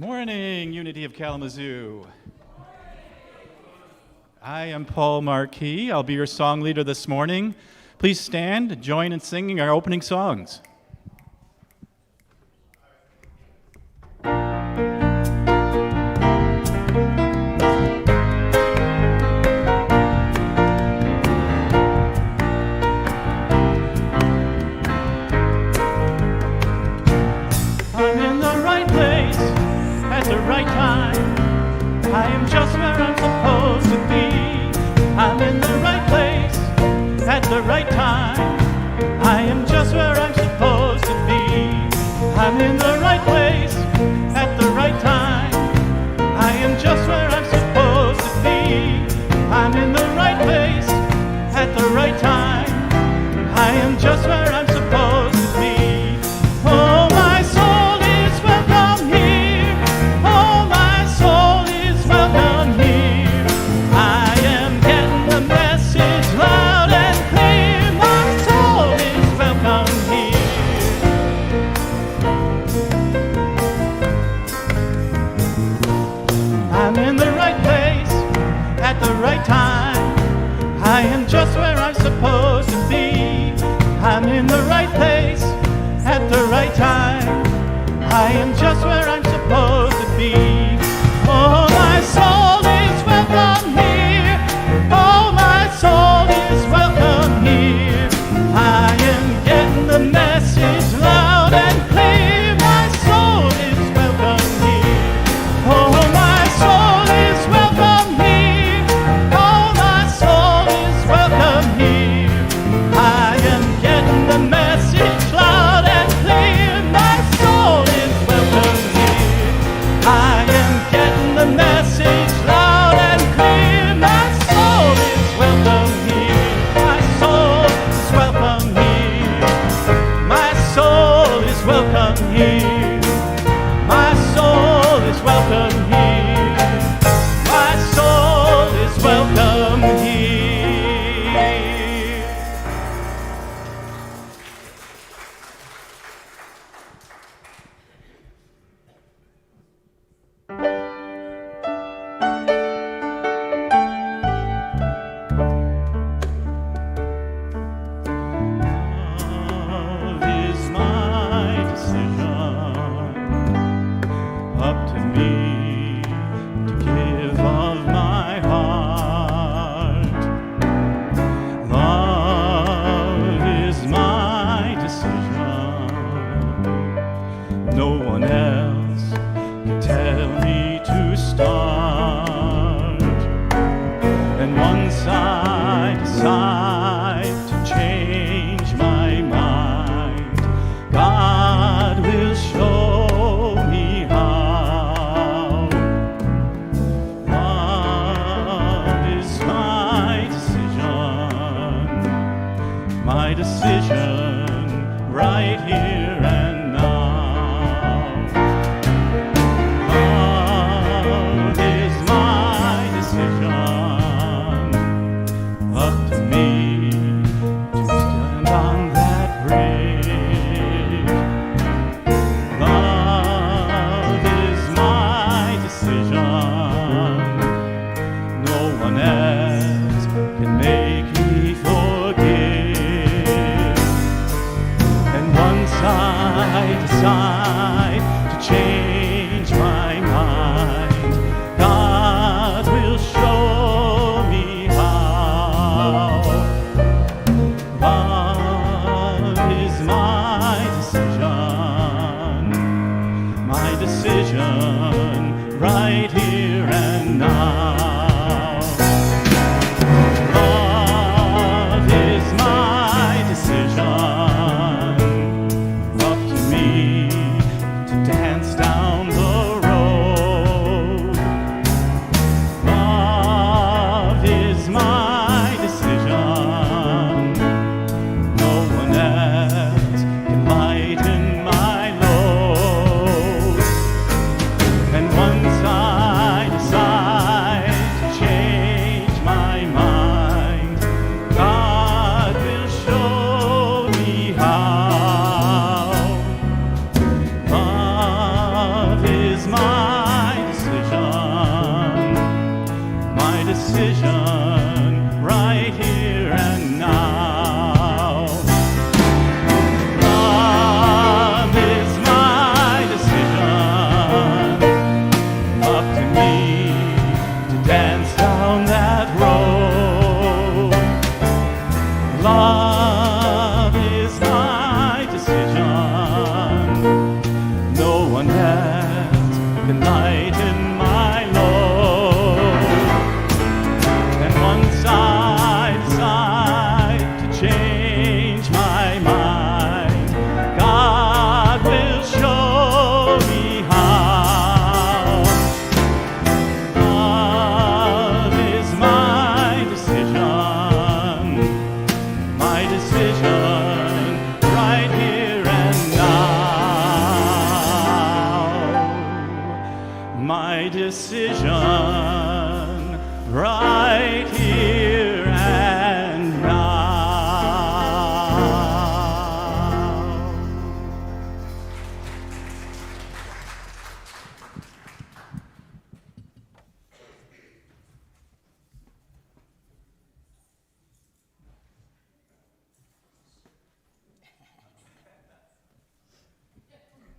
Morning, Unity of Kalamazoo. I am Paul Marquis. I'll be your song leader this morning. Please stand and join in singing our opening songs. I'm in the right place at the right time. I am just where I'm supposed to be. I'm in the right place at the right time. I am just where I'm supposed to be. I'm in the right place at the right time. I am just where I'm supposed to be. I'm in the right place at the right time. I am just where I'm supposed to be. Oh, my soul is welcome here. Oh, my soul is welcome here. I am getting the message loud and clear. My soul is welcome here. I'm in the right place at the right time. I am just where I'm supposed to be. I'm in the right place at the right time. I am just where I'm supposed to be. Oh, my soul is welcome here. Oh, my soul is welcome here. I am getting the message loud and clear. My soul is welcome here. Oh, my soul is welcome here. Oh, my soul is welcome here. I am getting the message loud and clear. My soul is welcome here. I am getting the message loud and clear. My soul is welcome here. My soul is welcome here. My soul is welcome here. My soul is welcome here. My soul is welcome here. Love is my decision, up to me to give of my heart. Love is my decision. No one else can tell me to start. And once I decide to change my mind, God will show me how. Love is my decision right here and now. Love is my decision, up to me to stand on that bridge. Love is my decision. No one else can make me forgive. And once I decide to change my mind, God will show me how. decision right here and now.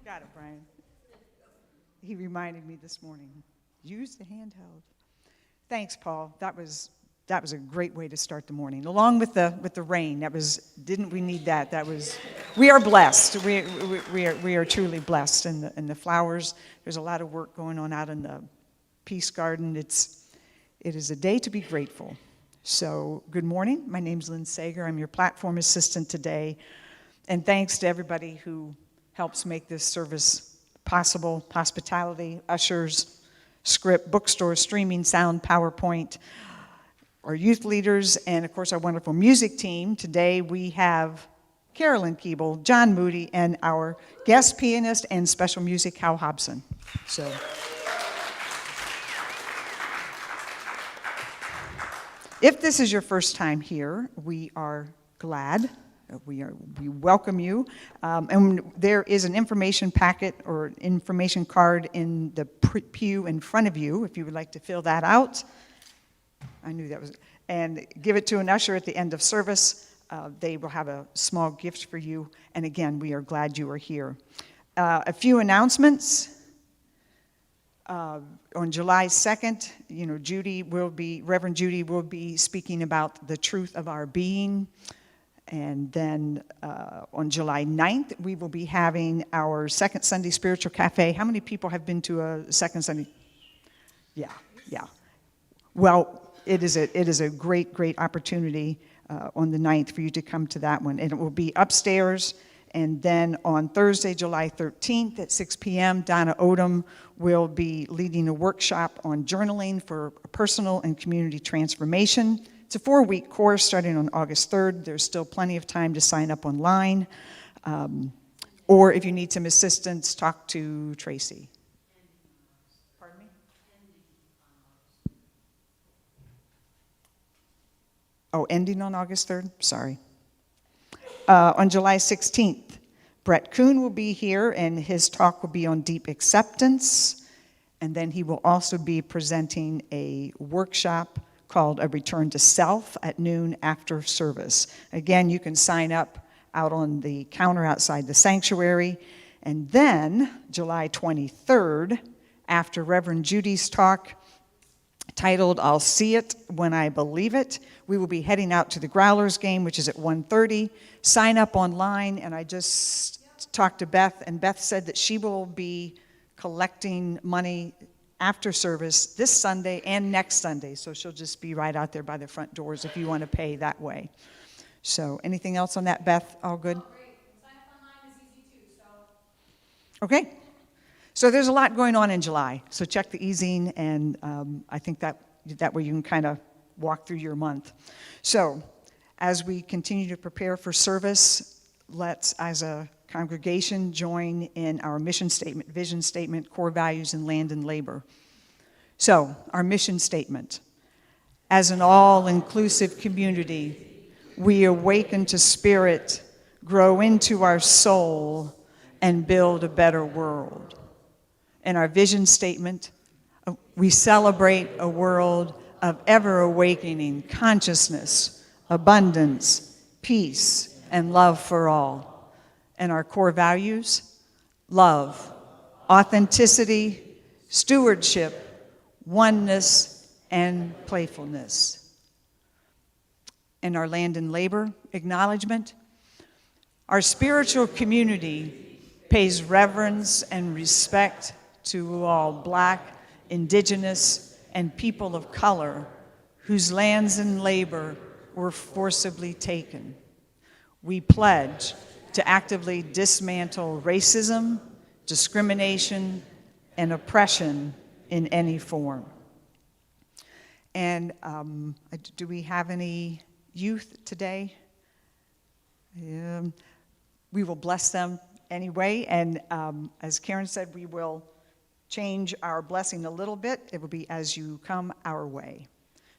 Got it, Brian. He reminded me this morning. Use the handheld. Thanks, Paul. That was a great way to start the morning. Along with the rain. Didn't we need that? We are blessed. We are truly blessed. And the flowers. There's a lot of work going on out in the Peace Garden. It is a day to be grateful. So, good morning. My name's Lynn Sager. I'm your platform assistant today. And thanks to everybody who helps make this service possible. Hospitality, ushers, script, bookstore, streaming, sound, PowerPoint, our youth leaders, and of course our wonderful music team. Today we have Carolyn Keeble, John Moody, and our guest pianist and special music, Hal Hobson. So, if this is your first time here, we are glad. We welcome you, and there is an information packet or information card in the pew in front of you if you would like to fill that out. I knew that was, and give it to an usher at the end of service. They will have a small gift for you, and again, we are glad you are here. A few announcements. On July 2nd, Reverend Judy will be speaking about the truth of our being. And then on July 9th, we will be having our Second Sunday Spiritual Cafe. How many people have been to a Second Sunday? Yeah. Well, it is a great opportunity on the 9th for you to come to that one. And it will be upstairs. And then on Thursday, July 13th at 6 p.m., Donna Odom will be leading a workshop on journaling for personal and community transformation. It's a 4-week course starting on August 3rd. There's still plenty of time to sign up online. Or if you need some assistance, talk to Tracy. Pardon me? Oh, ending on August 3rd? Sorry. On July 16th, Brett Kuhn will be here, and his talk will be on deep acceptance. And then he will also be presenting a workshop called A Return to Self at noon after service. Again, you can sign up out on the counter outside the sanctuary. And then, July 23rd, after Reverend Judy's talk, titled, I'll See It When I Believe It, we will be heading out to the Growlers game, which is at 1:30. Sign up online, and I just talked to Beth, and Beth said that she will be collecting money after service this Sunday and next Sunday. So she'll just be right out there by the front doors if you want to pay that way. So anything else on that, Beth? All good? Oh, great. Sign up online is easy too, so. Okay. So there's a lot going on in July. So check the e-zine, and I think that way you can kind of walk through your month. So as we continue to prepare for service, let's, as a congregation, join in our mission statement, vision statement, core values, and land and labor. So, our mission statement. As an all-inclusive community, we awaken to spirit, grow into our soul, and build a better world. In our vision statement, we celebrate a world of ever-awakening consciousness, abundance, peace, and love for all. And our core values: love, authenticity, stewardship, oneness, and playfulness. And our land and labor acknowledgement: our spiritual community pays reverence and respect to all Black, Indigenous, and people of color whose lands and labor were forcibly taken. We pledge to actively dismantle racism, discrimination, and oppression in any form. And do we have any youth today? We will bless them anyway, and as Karen said, we will change our blessing a little bit, it will be as you come our way.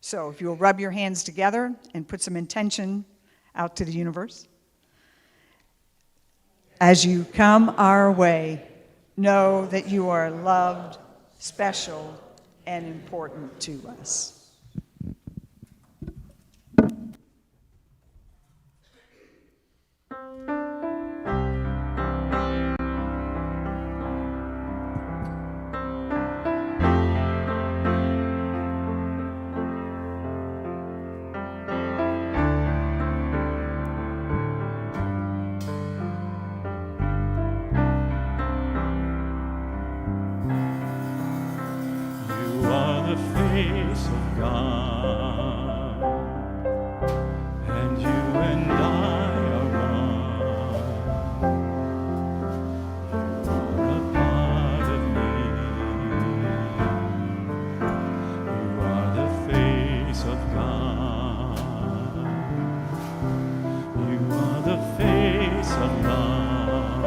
So if you'll rub your hands together and put some intention out to the universe. As you come our way, know that you are loved, special, and important to us. You are the face of God, and you and I are one. You are a part of me. You are the face of God. You are the face of love.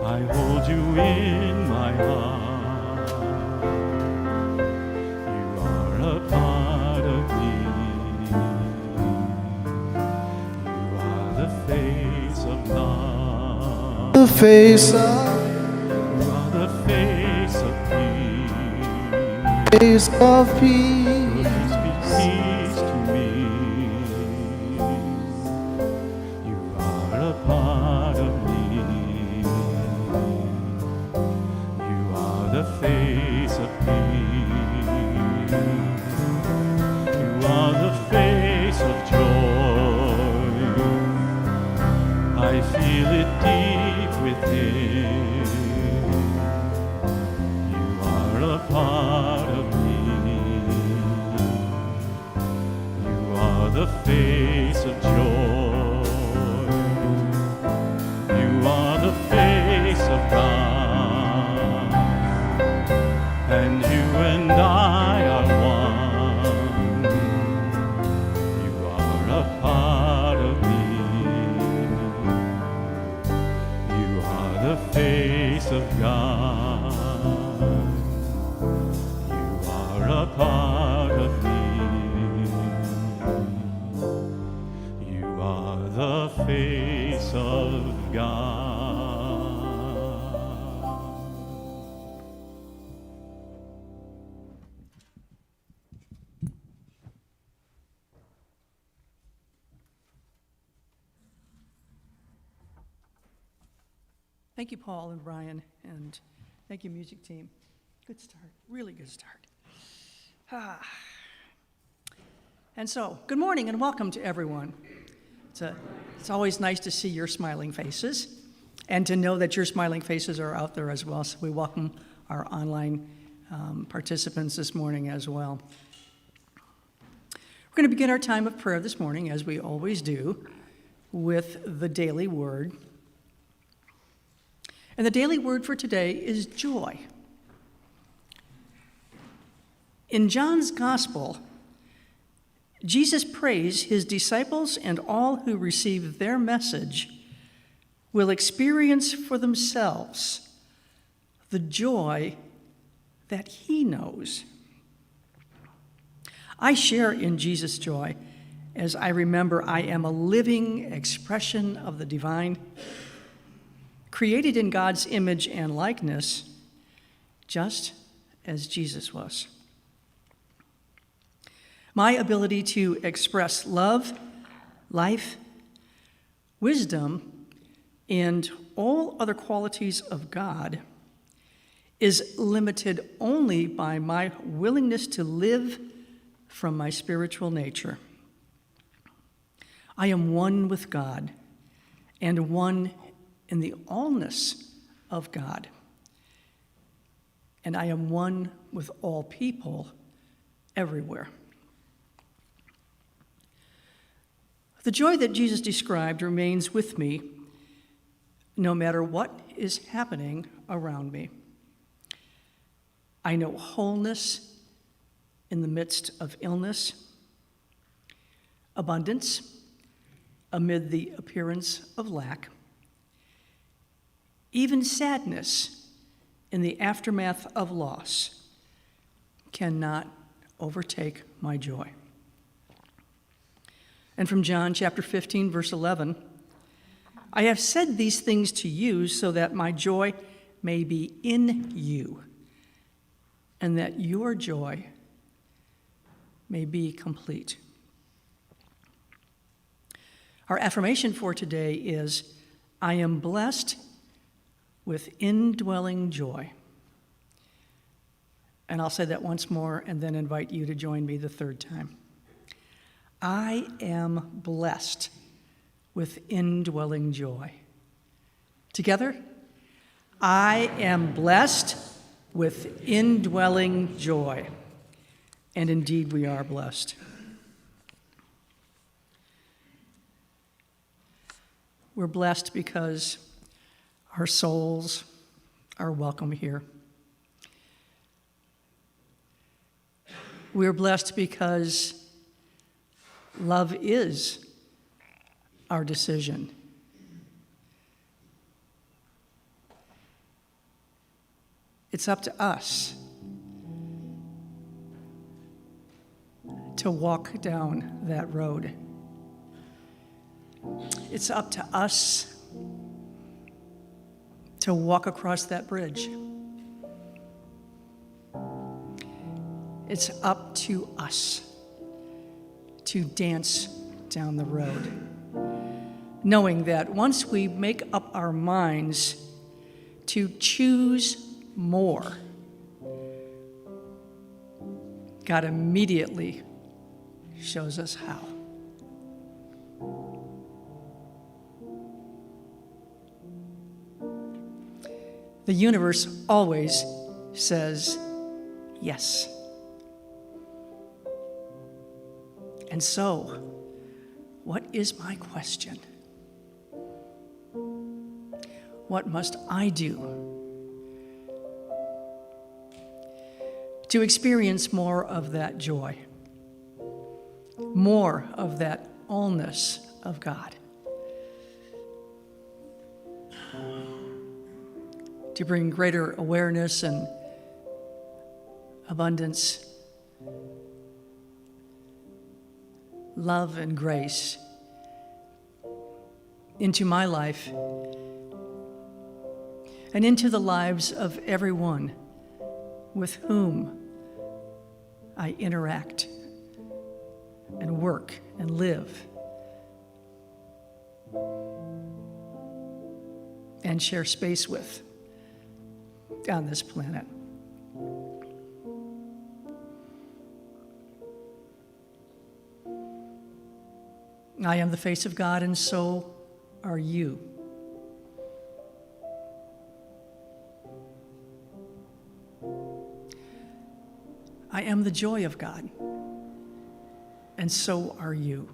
I hold you in my heart. You are a part of me. You are the face of love. The face of You are the face of peace. peace of peace. Peace be peace to me. You are a part of me. You are the face of peace. You are the face of joy. I feel it deep within. You are a part of me. You are the face of joy. You are the face of God. And you and I are one. You are a part of me. You are the face of God. You are a part of me. You are the face of God. Thank you, Paul and Brian, and thank you, music team. Good start, really good start. And so, good morning and welcome to everyone. It's always nice to see your smiling faces and to know that your smiling faces are out there as well. So we welcome our online participants this morning as well. We're going to begin our time of prayer this morning, as we always do, with the daily word. And the daily word for today is joy. In John's Gospel, Jesus prays his disciples and all who receive their message will experience for themselves the joy that he knows. I share in Jesus' joy as I remember I am a living expression of the divine, created in God's image and likeness, just as Jesus was. My ability to express love, life, wisdom, and all other qualities of God is limited only by my willingness to live from my spiritual nature. I am one with God and one in the allness of God. And I am one with all people everywhere. The joy that Jesus described remains with me no matter what is happening around me. I know wholeness in the midst of illness, abundance amid the appearance of lack, even sadness in the aftermath of loss cannot overtake my joy. And from John chapter 15, verse 11, I have said these things to you so that my joy may be in you, and that your joy may be complete. Our affirmation for today is, I am blessed with indwelling joy. And I'll say that once more and then invite you to join me the third time. I am blessed with indwelling joy. Together, I am blessed with indwelling joy. And indeed, we are blessed. We're blessed because our souls are welcome here. We're blessed because love is our decision. It's up to us to walk down that road. It's up to us to walk across that bridge. It's up to us to dance down the road, knowing that once we make up our minds to choose more, God immediately shows us how. The universe always says yes. And so, what is my question? What must I do to experience more of that joy, more of that allness of God, to bring greater awareness and abundance, love and grace into my life and into the lives of everyone with whom I interact and work and live and share space with on this planet. I am the face of God, and so are you. I am the joy of God, and so are you.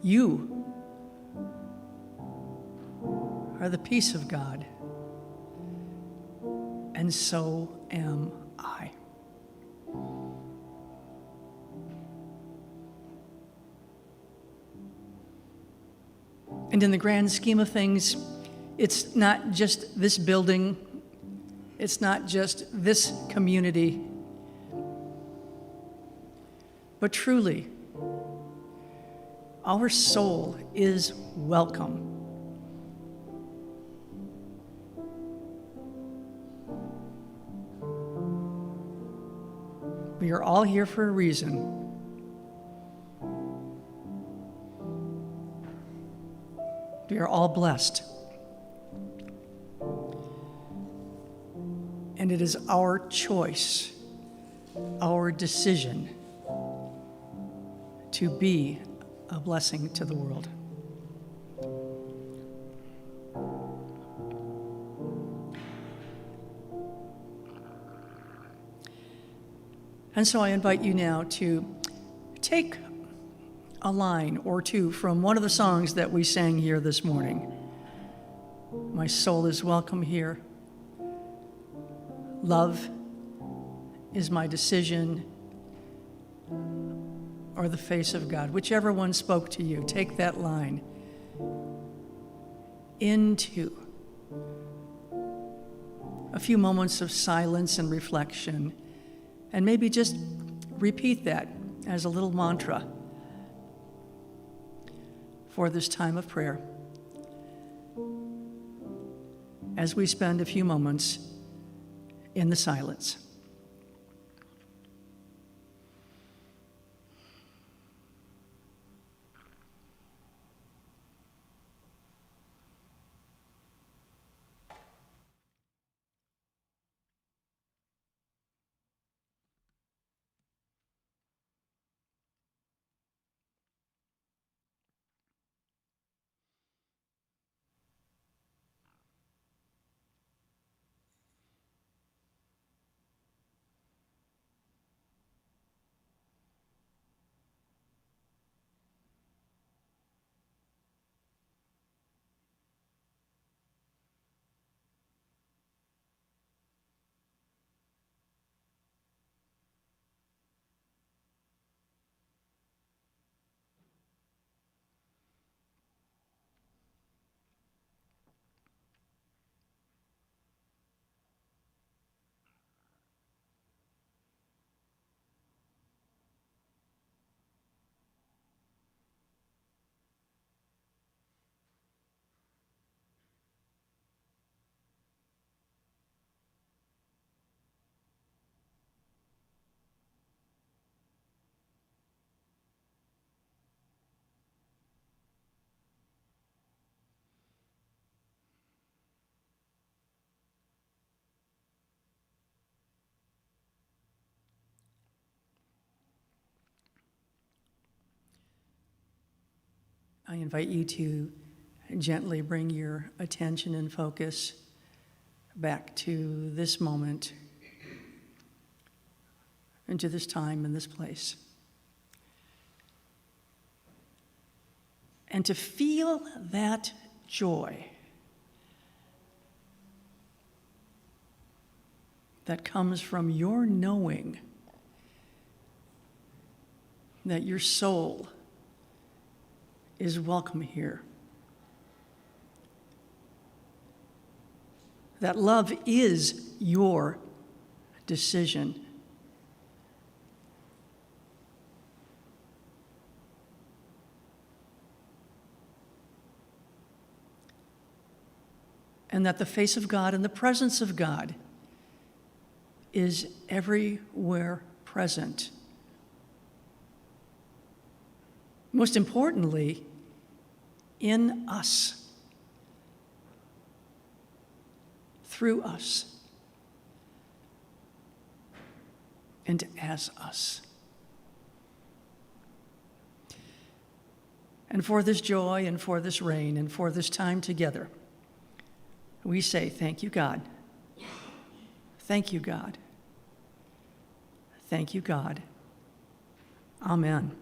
You are the peace of God, and so am I. And in the grand scheme of things, it's not just this building, it's not just this community, but truly, our soul is welcome. We are all here for a reason. We are all blessed. And it is our choice, our decision to be a blessing to the world. And so I invite you now to take a line or two from one of the songs that we sang here this morning. My soul is welcome here. Love is my decision, or the face of God. Whichever one spoke to you, take that line into a few moments of silence and reflection, and maybe just repeat that as a little mantra for this time of prayer as we spend a few moments in the silence. I invite you to gently bring your attention and focus back to this moment, into this time and this place. And to feel that joy that comes from your knowing that your soul is welcome here. That love is your decision. And that the face of God and the presence of God is everywhere present. Most importantly, in us, through us, and as us. And for this joy, and for this rain, and for this time together, we say, thank you, God. Thank you, God. Thank you, God. Amen.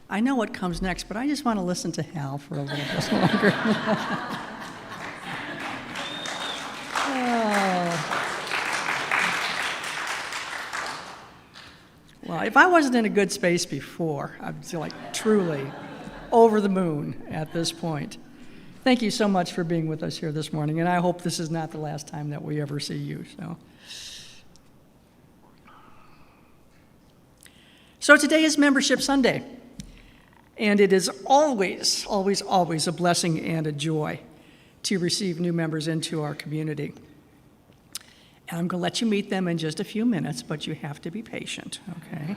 I know what comes next, but I just want to listen to Hal for a little bit longer. Well, if I wasn't in a good space before, I'd feel like truly over the moon at this point. Thank you so much for being with us here this morning, and I hope this is not the last time that we ever see you. So today is Membership Sunday, and it is always, always, always a blessing and a joy to receive new members into our community. And I'm going to let you meet them in just a few minutes, but you have to be patient, okay?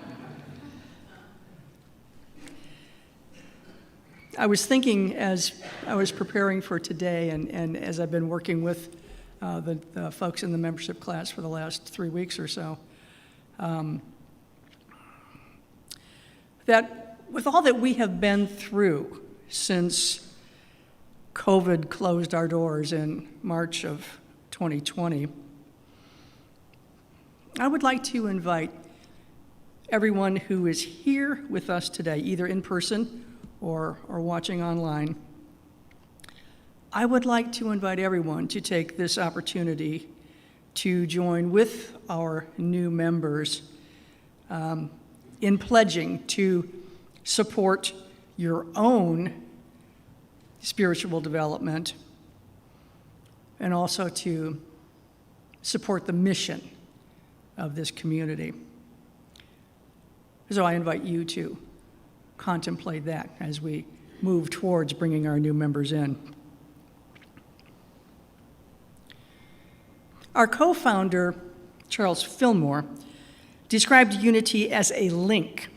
I was thinking as I was preparing for today and as I've been working with the folks in the membership class for the last 3 weeks or so, that with all that we have been through since COVID closed our doors in March of 2020, I would like to invite everyone who is here with us today, either in person or watching online. I would like to invite everyone to take this opportunity to join with our new members in pledging to support your own spiritual development and also to support the mission of this community. So I invite you to contemplate that as we move towards bringing our new members in. Our co-founder, Charles Fillmore, described unity as a link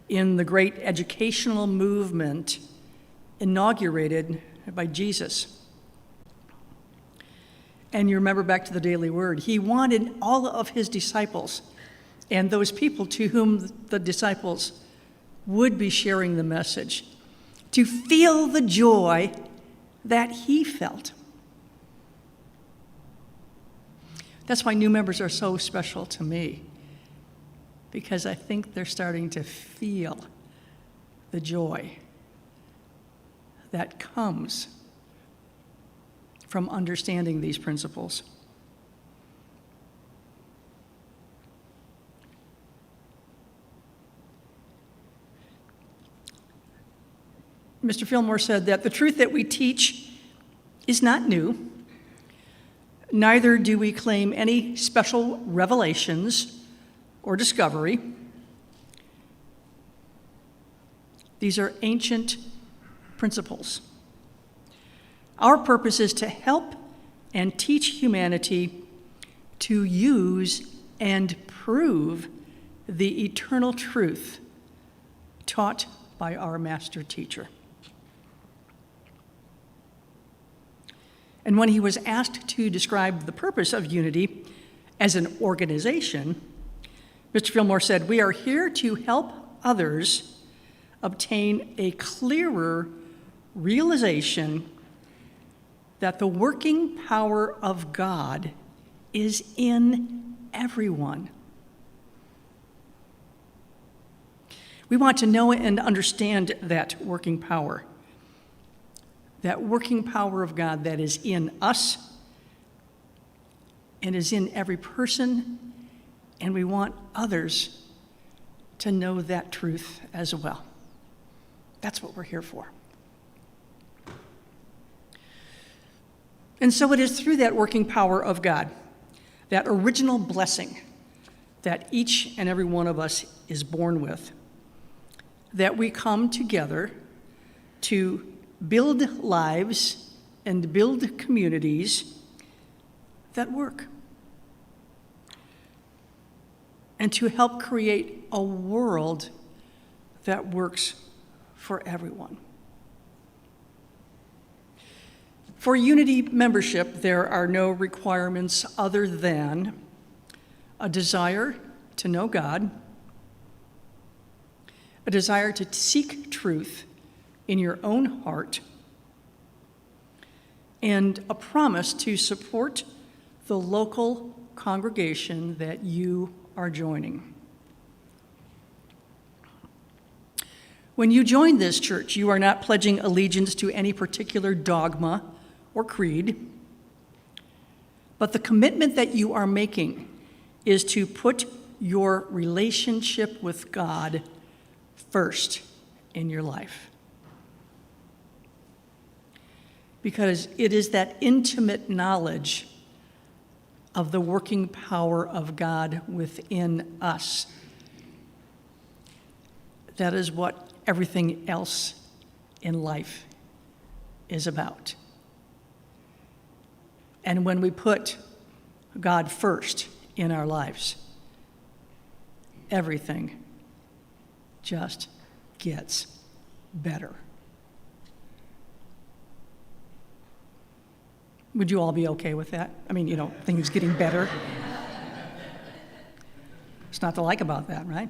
in the great educational movement inaugurated by Jesus. And you remember back to the Daily Word, he wanted all of his disciples and those people to whom the disciples would be sharing the message to feel the joy that he felt. That's why new members are so special to me, because I think they're starting to feel the joy that comes from understanding these principles. Mr. Fillmore said that the truth that we teach is not new. Neither do we claim any special revelations or discovery. These are ancient principles. Our purpose is to help and teach humanity to use and prove the eternal truth taught by our master teacher. And when he was asked to describe the purpose of Unity as an organization, Mr. Fillmore said, "We are here to help others obtain a clearer realization that the working power of God is in everyone." We want to know and understand that working power of God that is in us and is in every person, and we want others to know that truth as well. That's what we're here for. And so it is through that working power of God, that original blessing that each and every one of us is born with, that we come together to build lives and build communities that work, and to help create a world that works for everyone. For Unity membership, there are no requirements other than a desire to know God, a desire to seek truth in your own heart, and a promise to support the local congregation that you are joining. When you join this church, you are not pledging allegiance to any particular dogma or creed, but the commitment that you are making is to put your relationship with God first in your life. Because it is that intimate knowledge of the working power of God within us that is what everything else in life is about. And when we put God first in our lives, everything just gets better. Would you all be okay with that? I mean, things getting better. It's not to like about that, right?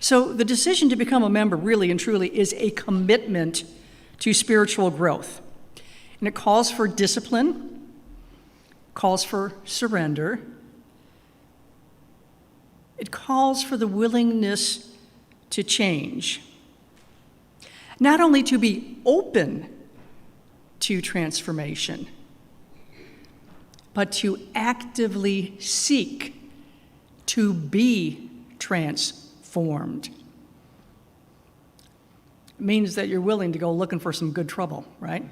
So the decision to become a member really and truly is a commitment to spiritual growth. And it calls for discipline, calls for surrender. It calls for the willingness to change. Not only to be open to transformation, but to actively seek to be transformed. It means that you're willing to go looking for some good trouble, right?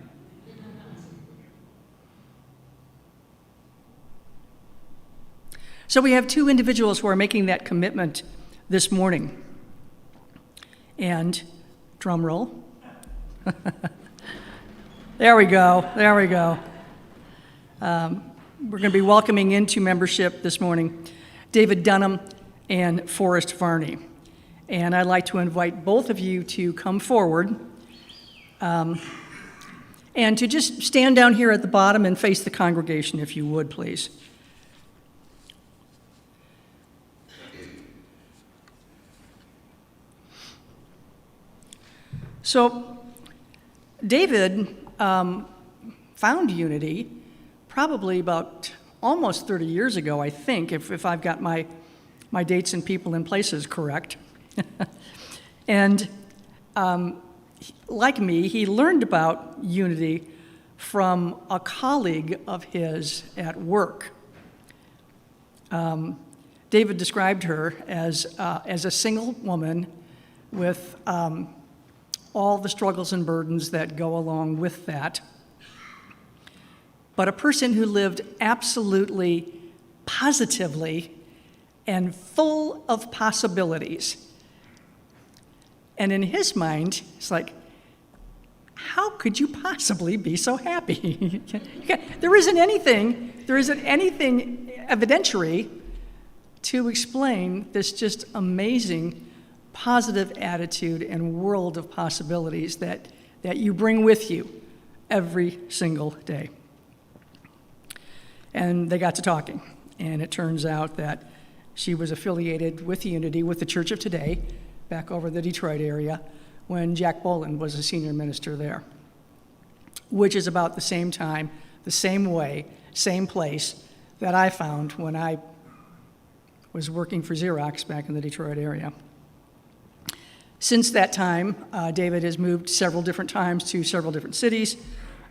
So we have two individuals who are making that commitment this morning. And drum roll. There we go. We're going to be welcoming into membership this morning David Dunham and Forrest Varney. And I'd like to invite both of you to come forward and to just stand down here at the bottom and face the congregation, if you would, please. So David found Unity probably about almost 30 years ago, I think, if I've got my dates and people and places correct. And like me, he learned about Unity from a colleague of his at work. David described her as a single woman with all the struggles and burdens that go along with that, but a person who lived absolutely, positively, and full of possibilities. And in his mind, it's like, how could you possibly be so happy? There isn't anything evidentiary to explain this just amazing positive attitude and world of possibilities that you bring with you every single day. And they got to talking, and it turns out that she was affiliated with Unity, with the Church of Today, back over the Detroit area, when Jack Boland was a senior minister there, which is about the same time, the same way, same place that I found when I was working for Xerox back in the Detroit area. Since that time, David has moved several different times to several different cities,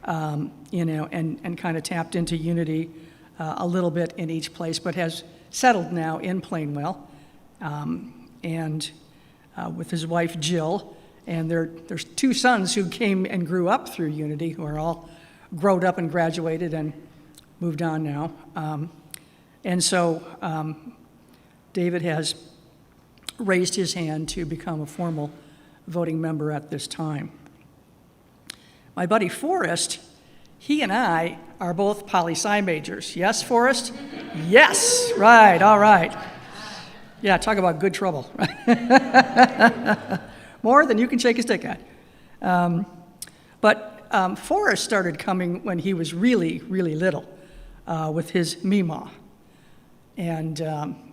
and kind of tapped into Unity a little bit in each place, but has settled now in Plainwell, and with his wife Jill, and there's two sons who came and grew up through Unity, who are all grown up and graduated and moved on now, and so David has raised his hand to become a formal voting member at this time. My buddy Forrest, he and I are both poli-sci majors. Yes, Forrest? Yes, right, all right. Yeah, talk about good trouble. More than you can shake a stick at. But Forrest started coming when he was really, really little with his Meemaw. And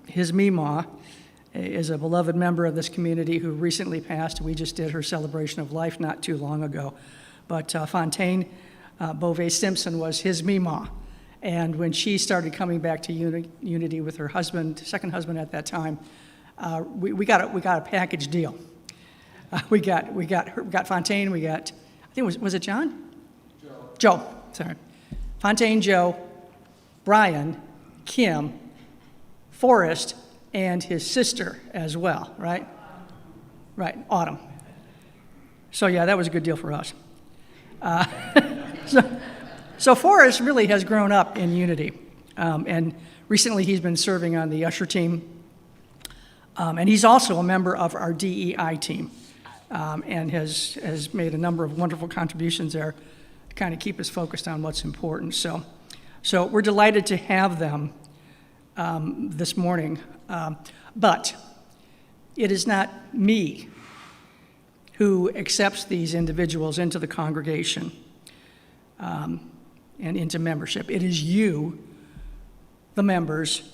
his Meemaw is a beloved member of this community who recently passed. We just did her celebration of life not too long ago. But Fontaine Beauvais Simpson was his Meemaw. And when she started coming back to Unity with her husband, second husband at that time, we got a package deal. We got Fontaine. We got, I think was it John? Joe. Sorry, Fontaine, Joe, Brian, Kim, Forrest, and his sister as well. Right. Right. Autumn. So yeah, that was a good deal for us. So Forrest really has grown up in Unity, and recently he's been serving on the usher team, and he's also a member of our DEI team, and has made a number of wonderful contributions there to kind of keep us focused on what's important. So we're delighted to have them this morning, but it is not me who accepts these individuals into the congregation and into membership. It is you, the members,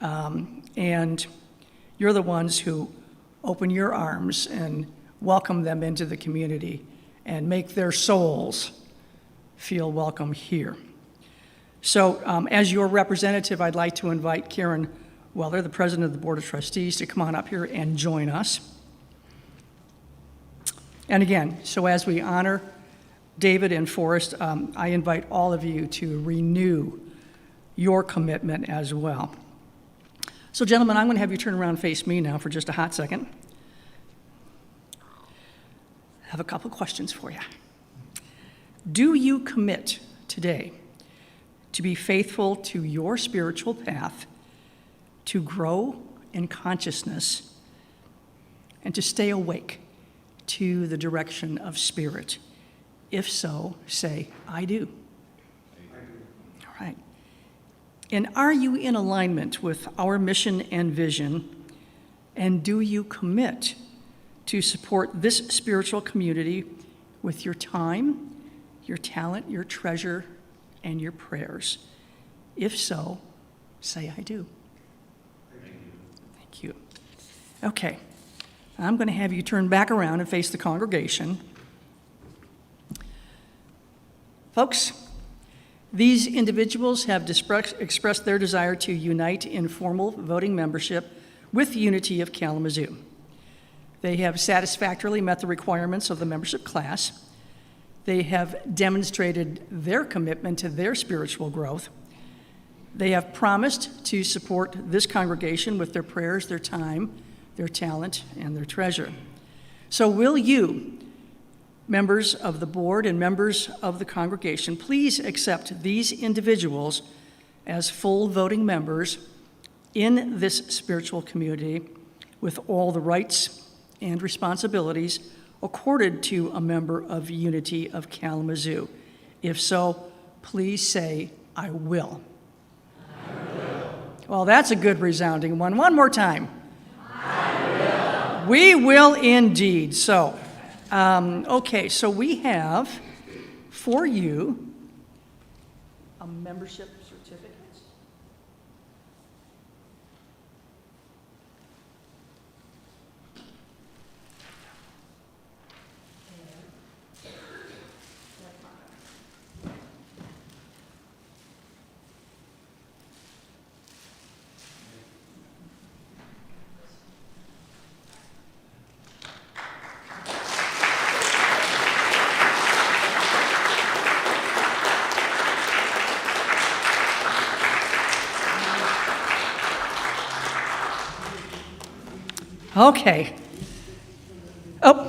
and you're the ones who open your arms and welcome them into the community and make their souls feel welcome here. So as your representative, I'd like to invite Karen Weller, the president of the Board of Trustees, to come on up here and join us. And again, so as we honor David and Forrest, I invite all of you to renew your commitment as well. So gentlemen, I'm going to have you turn around and face me now for just a hot second. I have a couple questions for you. Do you commit today to be faithful to your spiritual path, to grow in consciousness, and to stay awake to the direction of spirit? If so, say, I do. All right. And are you in alignment with our mission and vision? And do you commit to support this spiritual community with your time, your talent, your treasure, and your prayers? If so, say, I do. Thank you. Okay. I'm going to have you turn back around and face the congregation. Folks, these individuals have expressed their desire to unite in formal voting membership with Unity of Kalamazoo. They have satisfactorily met the requirements of the membership class. They have demonstrated their commitment to their spiritual growth. They have promised to support this congregation with their prayers, their time, their talent, and their treasure. So will you, members of the board and members of the congregation, please accept these individuals as full voting members in this spiritual community with all the rights and responsibilities accorded to a member of Unity of Kalamazoo? If so, please say, I will. I will. Well, that's a good resounding one. One more time. I will. We will indeed. So, okay, so we have for you a membership certificate. Okay. Oh.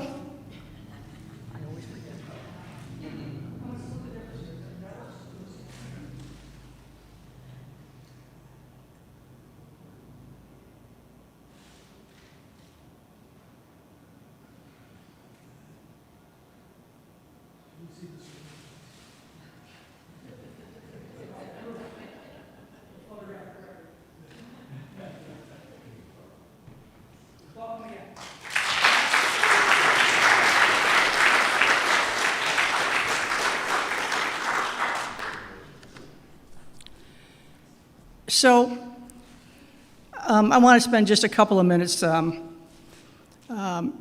So I want to spend just a couple of minutes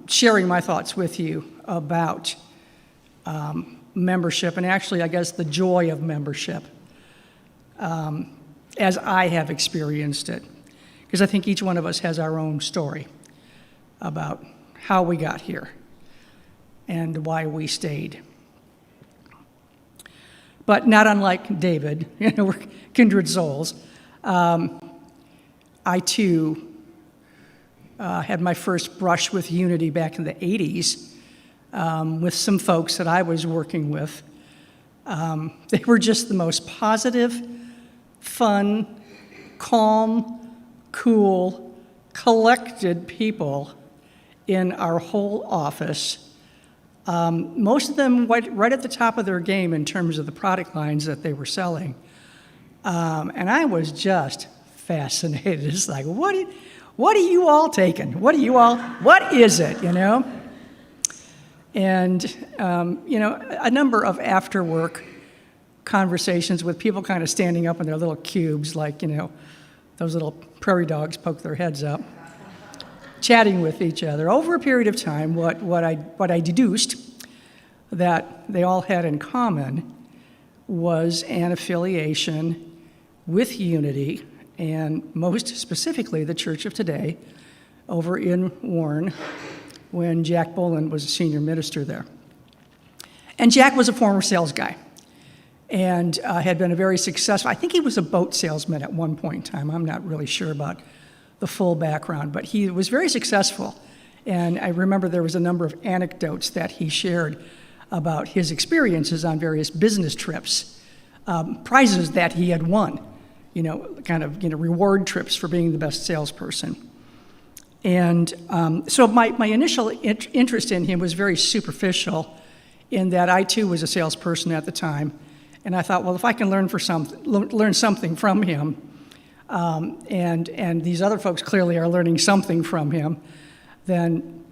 sharing my thoughts with you about membership, and actually, I guess, the joy of membership. as I have experienced it. Because I think each one of us has our own story about how we got here and why we stayed. But not unlike David, we're kindred souls. I too had my first brush with unity back in the 80s with some folks that I was working with. They were just the most positive, fun, calm, cool, collected people in our whole office. Most of them right at the top of their game in terms of the product lines that they were selling. And I was just fascinated. It's like, what are you all taking? What is it, And, a number of after-work conversations with people kind of standing up in their little cubes, like, those little prairie dogs poke their heads up, chatting with each other. Over a period of time, what I deduced that they all had in common was an affiliation with Unity, and most specifically the Church of Today over in Warren, when Jack Boland was a senior minister there. And Jack was a former sales guy and had been a very successful, I think he was a boat salesman at one point in time. I'm not really sure about the full background, but he was very successful. And I remember there was a number of anecdotes that he shared about his experiences on various business trips, prizes that he had won, reward trips for being the best salesperson. And so my initial interest in him was very superficial in that I too was a salesperson at the time. And I thought, well, if I can learn something from him, and these other folks clearly are learning something from him, then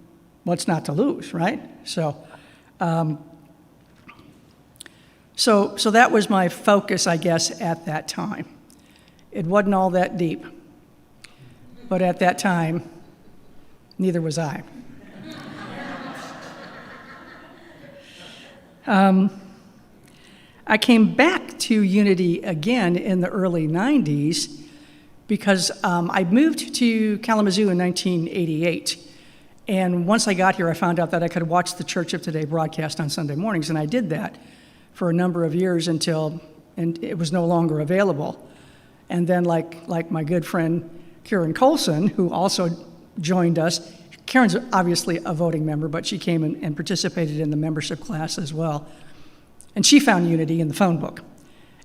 what's not to lose, right? So that was my focus, I guess, at that time. It wasn't all that deep, but at that time, neither was I. I came back to Unity again in the early 90s because I moved to Kalamazoo in 1988. And once I got here, I found out that I could watch the Church of Today broadcast on Sunday mornings, and I did that for a number of years until it was no longer available. And then like my good friend Karen Colson, who also joined us, Karen's obviously a voting member, but she came and participated in the membership class as well. And she found Unity in the phone book.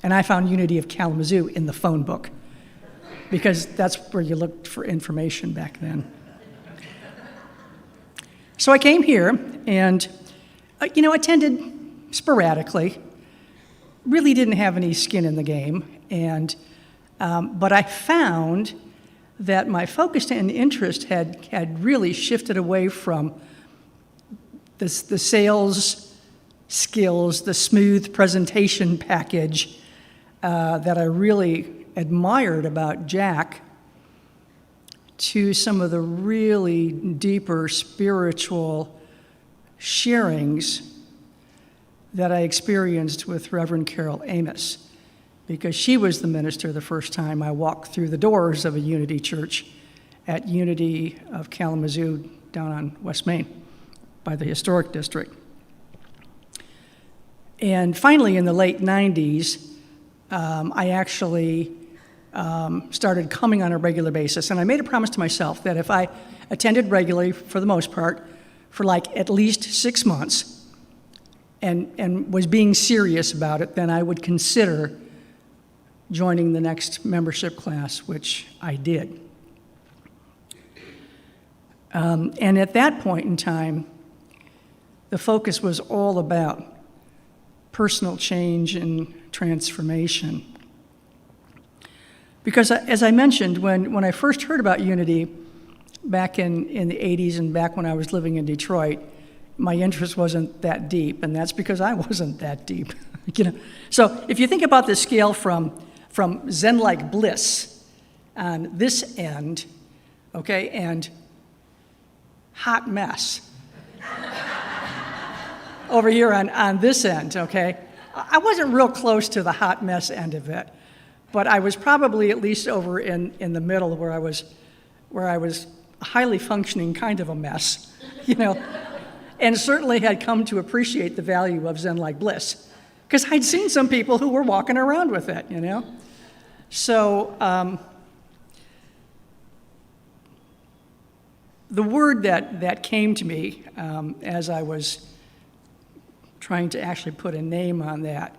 And I found Unity of Kalamazoo in the phone book, because that's where you looked for information back then. So I came here and, attended sporadically, really didn't have any skin in the game, and but I found that my focus and interest had really shifted away from the sales skills, the smooth presentation package that I really admired about Jack, to some of the really deeper spiritual sharings that I experienced with Reverend Carol Amos, because she was the minister the first time I walked through the doors of a Unity church at Unity of Kalamazoo down on West Main by the Historic District. And finally, in the late 90s, I actually started coming on a regular basis, and I made a promise to myself that if I attended regularly, for the most part, for at least 6 months, and was being serious about it, then I would consider joining the next membership class, which I did. And at that point in time, the focus was all about personal change and transformation. Because as I mentioned, when I first heard about Unity back in the 80s and back when I was living in Detroit, my interest wasn't that deep, and that's because I wasn't that deep. So if you think about the scale from Zen-like bliss on this end, okay, and hot mess over here on this end, okay, I wasn't real close to the hot mess end of it. but I was probably at least over in the middle where I was a highly functioning kind of a mess, you know, and certainly had come to appreciate the value of Zen-like bliss, because I'd seen some people who were walking around with it, you know. So the word that came to me as I was trying to actually put a name on that,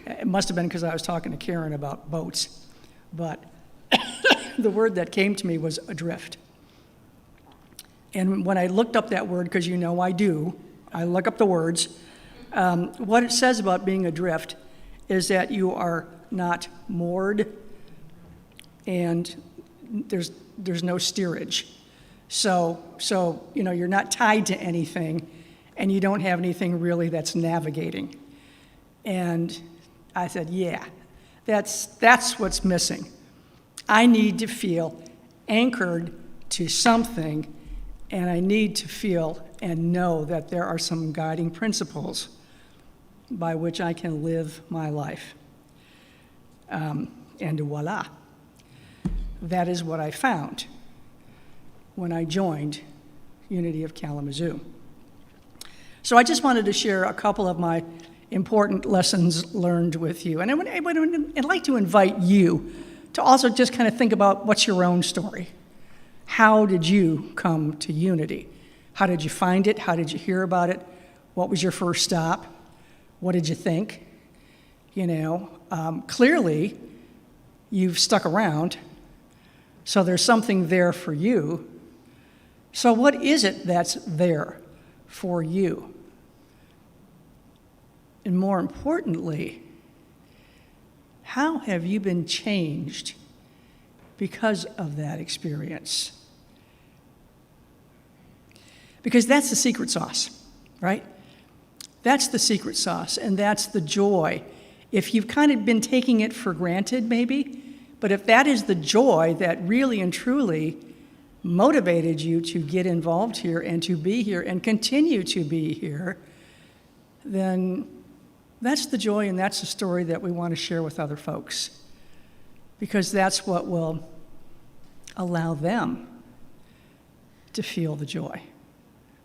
it must have been because I was talking to Karen about boats, but the word that came to me was adrift. And when I looked up that word, because you know I do, I look up the words, what it says about being adrift is that you are not moored and there's no steerage. So you know, you're not tied to anything and you don't have anything really that's navigating. And I said, yeah, that's what's missing. I need to feel anchored to something, and I need to feel and know that there are some guiding principles by which I can live my life. And voila, that is what I found when I joined Unity of Kalamazoo. So I just wanted to share a couple of my important lessons learned with you. And I'd like to invite you to also just kind of think about what's your own story. How did you come to Unity? How did you find it? How did you hear about it? What was your first stop? What did you think? You know, clearly you've stuck around, so there's something there for you. So what is it that's there for you? And more importantly, how have you been changed because of that experience? Because that's the secret sauce, right? That's the secret sauce, and that's the joy. If you've kind of been taking it for granted, maybe, but if that is the joy that really and truly motivated you to get involved here and to be here and continue to be here, then that's the joy and that's the story that we want to share with other folks, because that's what will allow them to feel the joy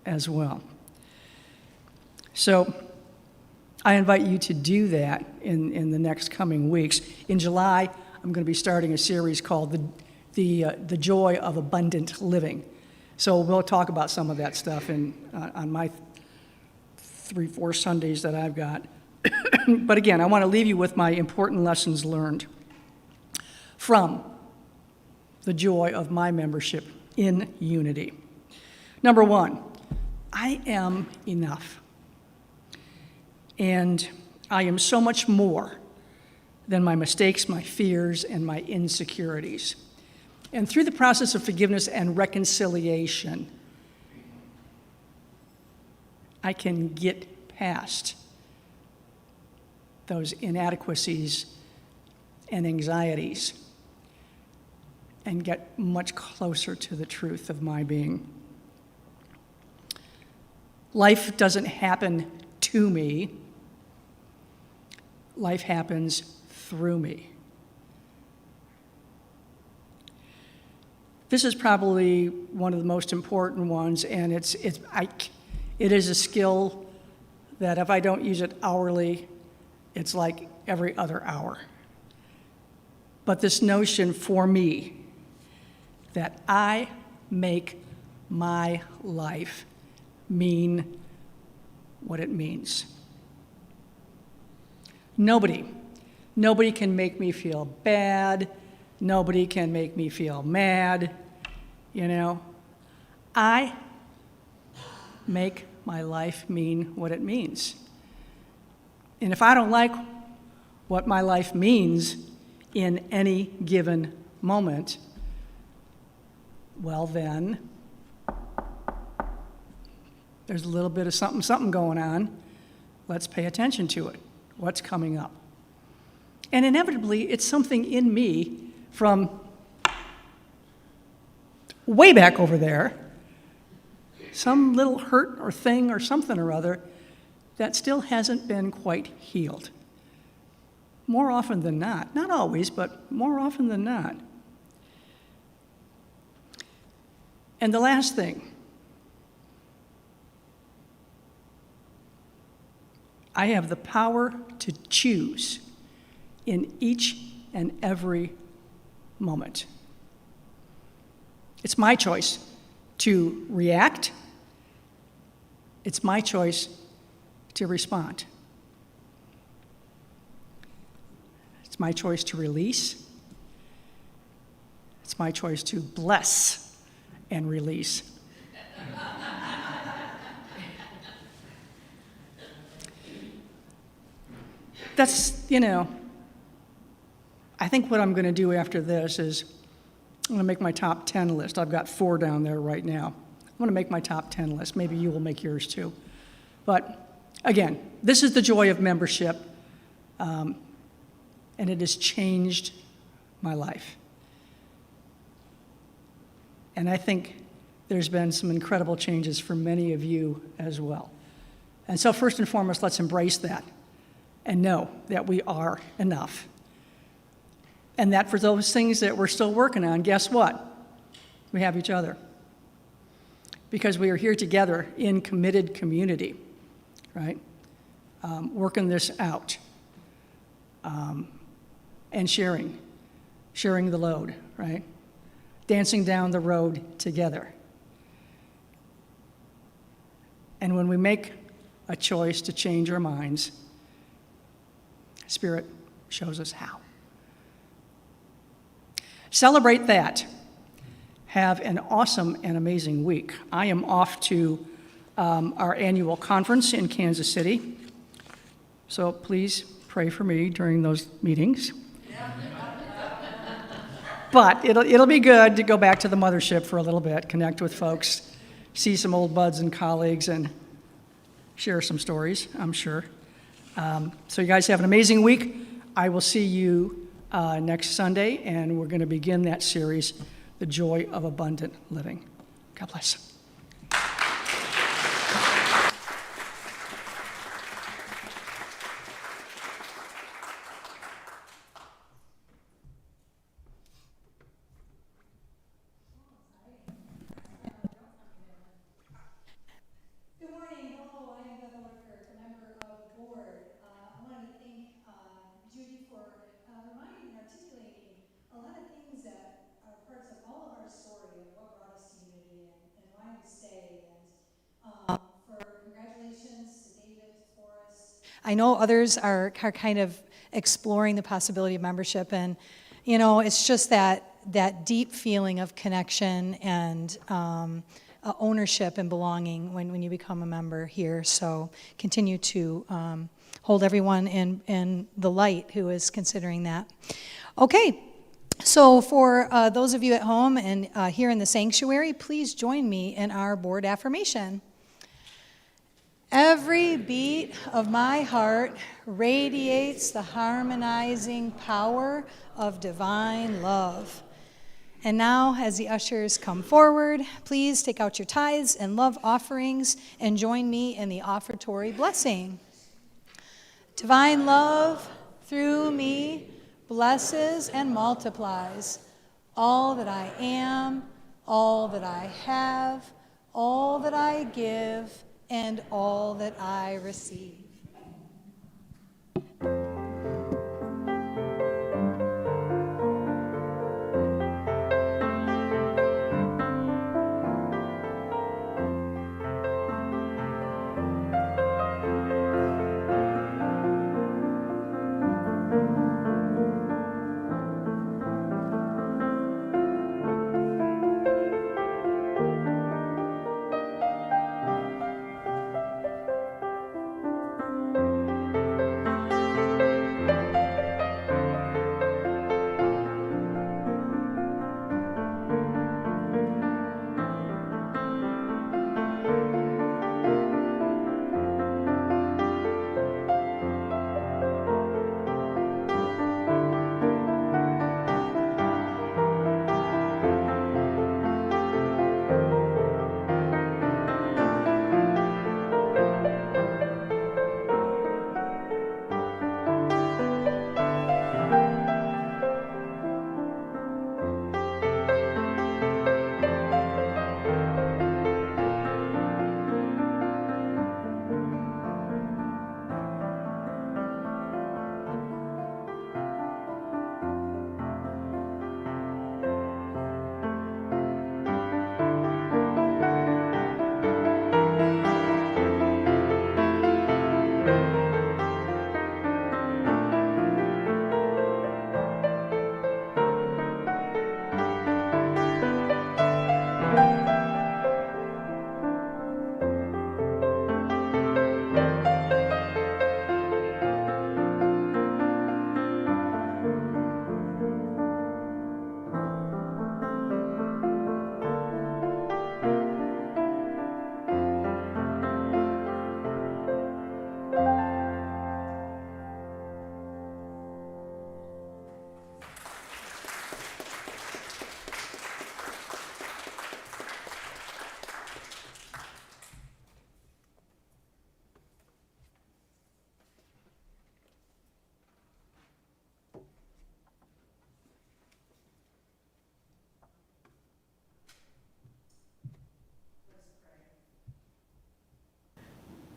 as well. So I invite you to do that in the next coming weeks. In July, I'm going to be starting a series called the Joy of Abundant Living. So we'll talk about some of that stuff on my 3-4 Sundays that I've got. But again, I want to leave you with my important lessons learned from the joy of my membership in Unity. Number one, I am enough. And I am so much more than my mistakes, my fears, and my insecurities. And through the process of forgiveness and reconciliation, I can get past those inadequacies and anxieties and get much closer to the truth of my being. Life doesn't happen to me. Life happens through me. This is probably one of the most important ones, and it is a skill that if I don't use it hourly, it's like every other hour. But this notion for me that I make my life mean what it means. Nobody can make me feel bad. Nobody can make me feel mad, you know. I make my life mean what it means. And if I don't like what my life means in any given moment, well then, there's a little bit of something going on. Let's pay attention to it. What's coming up? And inevitably, it's something in me from way back over there, some little hurt or thing or something or other that still hasn't been quite healed. more often than not. Not always, but more often than not. And the last thing, I have the power to choose in each and every moment. It's my choice to react. It's my choice to respond. It's my choice to release. It's my choice to bless and release. That's, I think what I'm going to do after this is I'm going to make my top 10 list. I've got 4 down there right now. I'm going to make my top 10 list. Maybe you will make yours too. But again, this is the joy of membership, and it has changed my life. And I think there's been some incredible changes for many of you as well. And so first and foremost, let's embrace that and know that we are enough. And that for those things that we're still working on, guess what? We have each other. Because we are here together in committed community, right? Working this out and sharing the load, right? Dancing down the road together. And when we make a choice to change our minds, Spirit shows us how. Celebrate that. Have an awesome and amazing week. I am off to our annual conference in Kansas City, so please pray for me during those meetings. But it'll be good to go back to the mothership for a little bit, connect with folks, see some old buds and colleagues, and share some stories, I'm sure. So you guys have an amazing week. I will see you next Sunday, and we're going to begin that series, The Joy of Abundant Living. God bless. Good morning. Hello, I am Beth Orkert, a member of the board. I wanted to thank Judy for reminding and articulating a lot of things that are parts of all of our story of what brought us to unity and why we stay. And for congratulations to David, to Forrest. I know others are kind of exploring the possibility of membership, and it's just that deep feeling of connection and ownership and belonging when you become a member here. So continue to hold everyone in the light who is considering that. Okay, so for those of you at home and here in the sanctuary, please join me in our board affirmation. Every beat of my heart radiates the harmonizing power of divine love. And now, as the ushers come forward, please take out your tithes and love offerings and join me in the offertory blessing. Divine love, through me, blesses and multiplies all that I am, all that I have, all that I give, and all that I receive.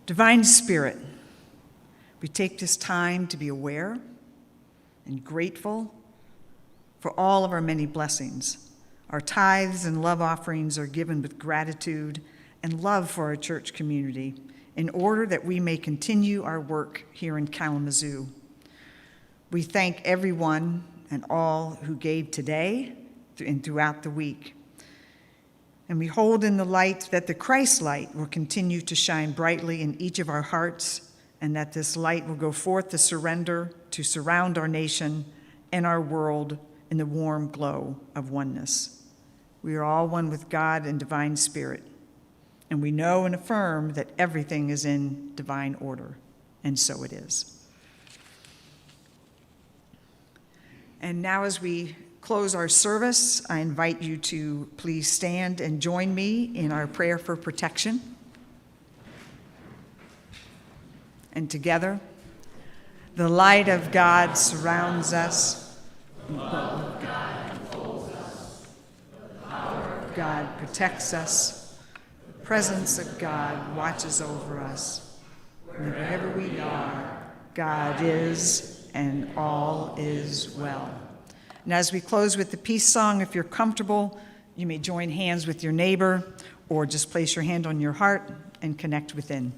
Divine Spirit, we take this time to be aware and grateful for all of our many blessings. Our tithes and love offerings are given with gratitude and love for our church community in order that we may continue our work here in Kalamazoo. We thank everyone and all who gave today and throughout the week. And we hold in the light that the Christ light will continue to shine brightly in each of our hearts, and that this light will go forth to surround our nation and our world in the warm glow of oneness. We are all one with God and divine spirit, and we know and affirm that everything is in divine order, and so it is. And now as we close our service, I invite you to please stand and join me in our prayer for protection. And together, the light of God surrounds us. The love of God upholds us. The power of God protects us. The presence of God watches over us. Wherever we are, God is, and all is well. And as we close with the peace song, if you're comfortable, you may join hands with your neighbor or just place your hand on your heart and connect within.